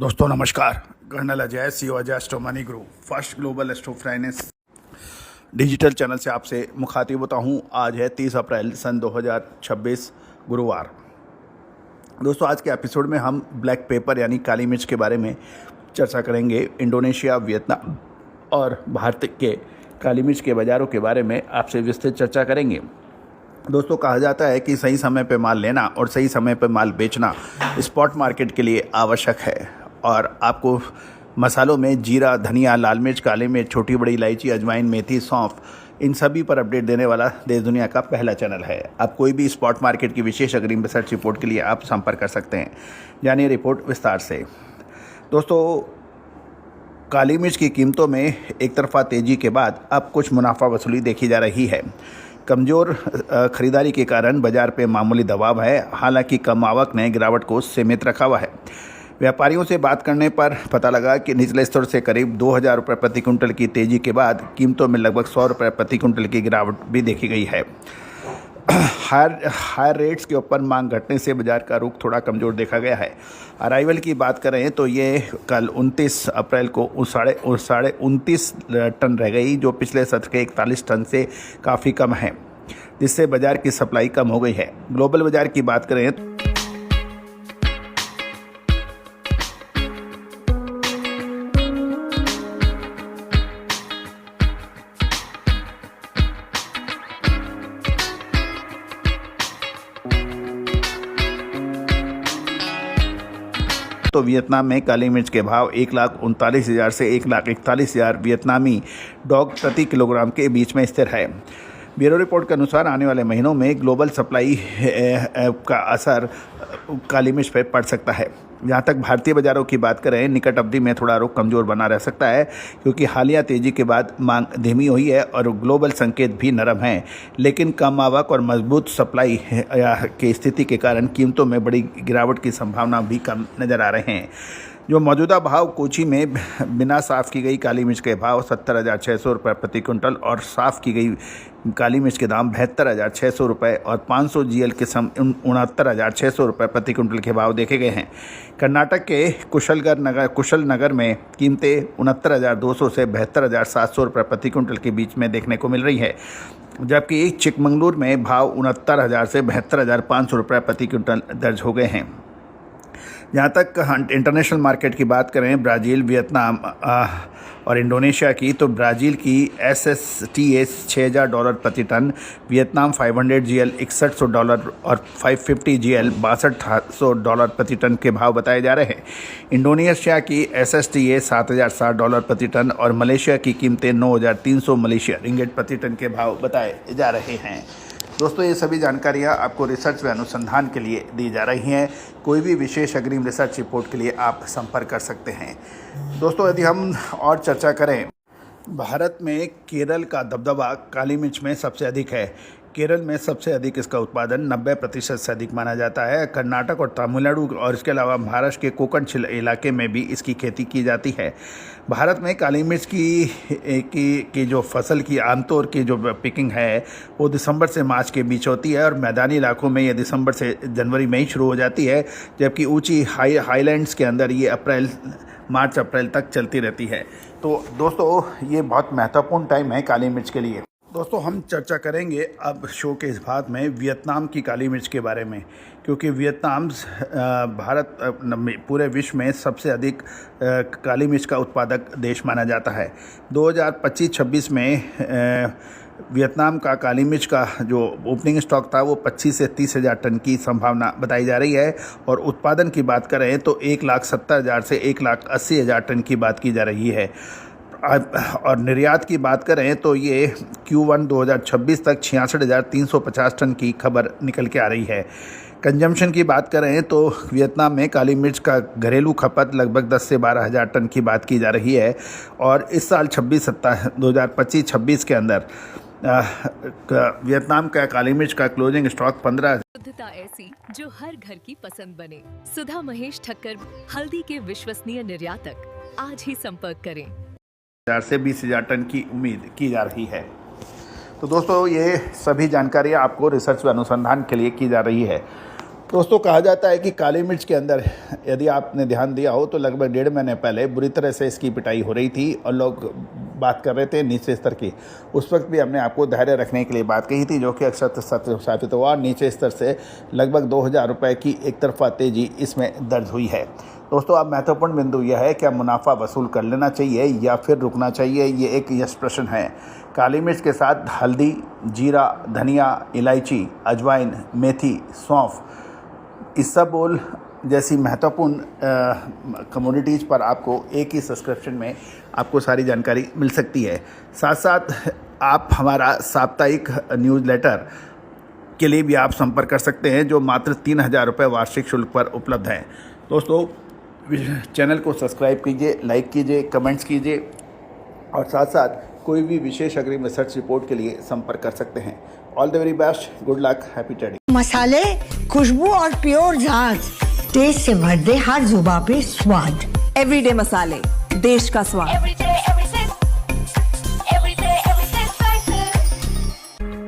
दोस्तों नमस्कार। Colonel Ajay CO Ajay astro money group first global astro finance digital channel से आपसे मुखातिब होता हूँ। आज है 30 अप्रैल सन 2026 गुरुवार। दोस्तों आज के एपिसोड में हम ब्लैक पेपर यानी काली मिर्च के बारे में चर्चा करेंगे। इंडोनेशिया, वियतनाम और भारत के काली मिर्च के बाज़ारों के बारे में आपसे विस्तृत चर्चा करेंगे। दोस्तों कहा जाता है कि सही समय पर माल लेना और सही समय पर माल बेचना स्पॉट मार्केट के लिए आवश्यक है। और आपको मसालों में जीरा, धनिया, लाल मिर्च, काली मिर्च, छोटी बड़ी इलायची, अजवाइन, मेथी, सौंफ, इन सभी पर अपडेट देने वाला देश दुनिया का पहला चैनल है। आप कोई भी स्पॉट मार्केट की विशेष अग्रिम रिसर्च रिपोर्ट के लिए आप संपर्क कर सकते हैं। जानिए रिपोर्ट विस्तार से। दोस्तों काली मिर्च की कीमतों में एक तरफा तेजी के बाद अब कुछ मुनाफा वसूली देखी जा रही है। कमज़ोर खरीदारी के कारण बाजार पे मामूली दबाव है। हालांकि कम आवक ने गिरावट को सीमित रखा हुआ है। व्यापारियों से बात करने पर पता लगा कि निचले स्तर से करीब 2000 रुपये प्रति कुंटल की तेज़ी के बाद कीमतों में लगभग 100 रुपये प्रति कुंटल की गिरावट भी देखी गई है। हायर रेट्स के ऊपर मांग घटने से बाजार का रुख थोड़ा कमज़ोर देखा गया है। अराइवल की बात करें तो ये कल 29 अप्रैल को साढ़े 29 टन रह गई, जो पिछले सत्र के 41 टन से काफ़ी कम है, जिससे बाजार की सप्लाई कम हो गई है। ग्लोबल बाजार की बात करें तो वियतनाम में काली मिर्च के भाव 1,39,000 से 1,41,000 वियतनामी डॉग प्रति किलोग्राम के बीच में स्थिर है। ब्यूरो रिपोर्ट के अनुसार आने वाले महीनों में ग्लोबल सप्लाई का असर काली मिर्च पर पड़ सकता है। जहाँ तक भारतीय बाज़ारों की बात करें, निकट अवधि में थोड़ा रुख कमज़ोर बना रह सकता है, क्योंकि हालिया तेज़ी के बाद मांग धीमी हुई है और ग्लोबल संकेत भी नरम हैं। लेकिन कम आवक और मजबूत सप्लाई की स्थिति के कारण कीमतों में बड़ी गिरावट की संभावना भी कम नज़र आ रहे हैं। जो मौजूदा भाव कोची में बिना साफ़ की गई काली मिर्च के भाव 70,600 रुपये प्रति कुंटल और साफ़ की गई काली मिर्च के दाम 72,600 रुपये और 500 GL के 69,600 रुपये प्रति कुंटल के भाव देखे गए हैं। कर्नाटक के कुशल नगर में कीमतें 69,200 से 72,700 रुपये प्रति कुंटल के बीच में देखने को मिल रही है, जबकि चिकमंगलुरु में भाव 69,000 से 72,500 रुपये प्रति कुंटल दर्ज हो गए हैं। जहाँ तक इंटरनेशनल मार्केट की बात करें, ब्राज़ील, वियतनाम और इंडोनेशिया की, तो ब्राज़ील की SSTS $6,000 प्रति टन, वियतनाम 500 GL $6100 और 550 GL $6200 प्रति टन के भाव बताए जा रहे हैं। इंडोनेशिया की SSTA $7,060 प्रति टन और मलेशिया की कीमतें 9,300 मलेशिया रिंगिट प्रति टन के भाव बताए जा रहे हैं। दोस्तों ये सभी जानकारियाँ आपको रिसर्च व अनुसंधान के लिए दी जा रही हैं। कोई भी विशेष अग्रिम रिसर्च रिपोर्ट के लिए आप संपर्क कर सकते हैं। दोस्तों यदि हम और चर्चा करें, भारत में केरल का दबदबा काली मिर्च में सबसे अधिक है। केरल में सबसे अधिक इसका उत्पादन 90% से अधिक माना जाता है। कर्नाटक और तमिलनाडु और इसके अलावा महाराष्ट्र के कोकण इलाके में भी इसकी खेती की जाती है। भारत में काली मिर्च की जो फसल की आमतौर की जो पिकिंग है वो दिसंबर से मार्च के बीच होती है और मैदानी इलाकों में ये दिसंबर से जनवरी में ही शुरू हो जाती है, जबकि ऊंची हाईलैंड्स के अंदर ये मार्च अप्रैल तक चलती रहती है। तो दोस्तों ये बहुत महत्वपूर्ण टाइम है काली मिर्च के लिए। दोस्तों हम चर्चा करेंगे अब शो के इस भाग में वियतनाम की काली मिर्च के बारे में, क्योंकि वियतनाम भारत पूरे विश्व में सबसे अधिक काली मिर्च का उत्पादक देश माना जाता है। 2025-26 में वियतनाम का काली मिर्च का जो ओपनिंग स्टॉक था वो 25 से 30,000 टन की संभावना बताई जा रही है, और उत्पादन की बात करें तो 1,70,000 से 1,80,000 टन की बात की जा रही है। और निर्यात की बात करें तो ये Q1 2026 तक 66,350 टन की खबर निकल के आ रही है। कंजम्पशन की बात करें तो वियतनाम में काली मिर्च का घरेलू खपत लगभग 10 से 12,000 टन की बात की जा रही है, और इस साल 2025-26 के अंदर वियतनाम का काली मिर्च का क्लोजिंग स्टॉक 15 शुद्धता ऐसी जो हर घर की पसंद बने। सुधा महेश ठक्कर, हल्दी के विश्वसनीय निर्यातक। आज ही संपर्क करें। 10,000 से 20,000 टन की उम्मीद की जा रही है। तो दोस्तों ये सभी जानकारियाँ आपको रिसर्च व अनुसंधान के लिए की जा रही है। दोस्तों कहा जाता है कि काली मिर्च के अंदर यदि आपने ध्यान दिया हो तो लगभग 1.5 महीने पहले बुरी तरह से इसकी पिटाई हो रही थी और लोग बात कर रहे थे नीचे स्तर की। उस वक्त भी हमने आपको धैर्य रखने के लिए बात कही थी, जो कि अक्सर सत्य साबित हुआ। नीचे स्तर से लगभग 2000 रुपये की एक तरफा तेजी इसमें दर्ज हुई है। दोस्तों अब महत्वपूर्ण बिंदु यह है, क्या मुनाफा वसूल कर लेना चाहिए या फिर रुकना चाहिए, ये एक यस प्रश्न है। काली मिर्च के साथ हल्दी, जीरा, धनिया, इलायची, अजवाइन, मेथी, सौंफ, इसबगोल जैसी महत्वपूर्ण कमोडिटीज़ पर आपको एक ही सब्सक्रिप्शन में आपको सारी जानकारी मिल सकती है। साथ साथ आप हमारा साप्ताहिक न्यूज़लेटर के लिए भी आप संपर्क कर सकते हैं, जो मात्र 3000 रुपये वार्षिक शुल्क पर उपलब्ध है। दोस्तों चैनल को सब्सक्राइब कीजिए, लाइक कीजिए, कमेंट्स कीजिए और साथ साथ कोई भी विशेष अग्रिम रिसर्च रिपोर्ट के लिए संपर्क कर सकते हैं। All the very best, good luck, happy trading. मसाले, खुशबू और प्योर झाग, टेस्ट से भर दे हर जुबां पे स्वाद। एवरीडे मसाले, देश का स्वाद।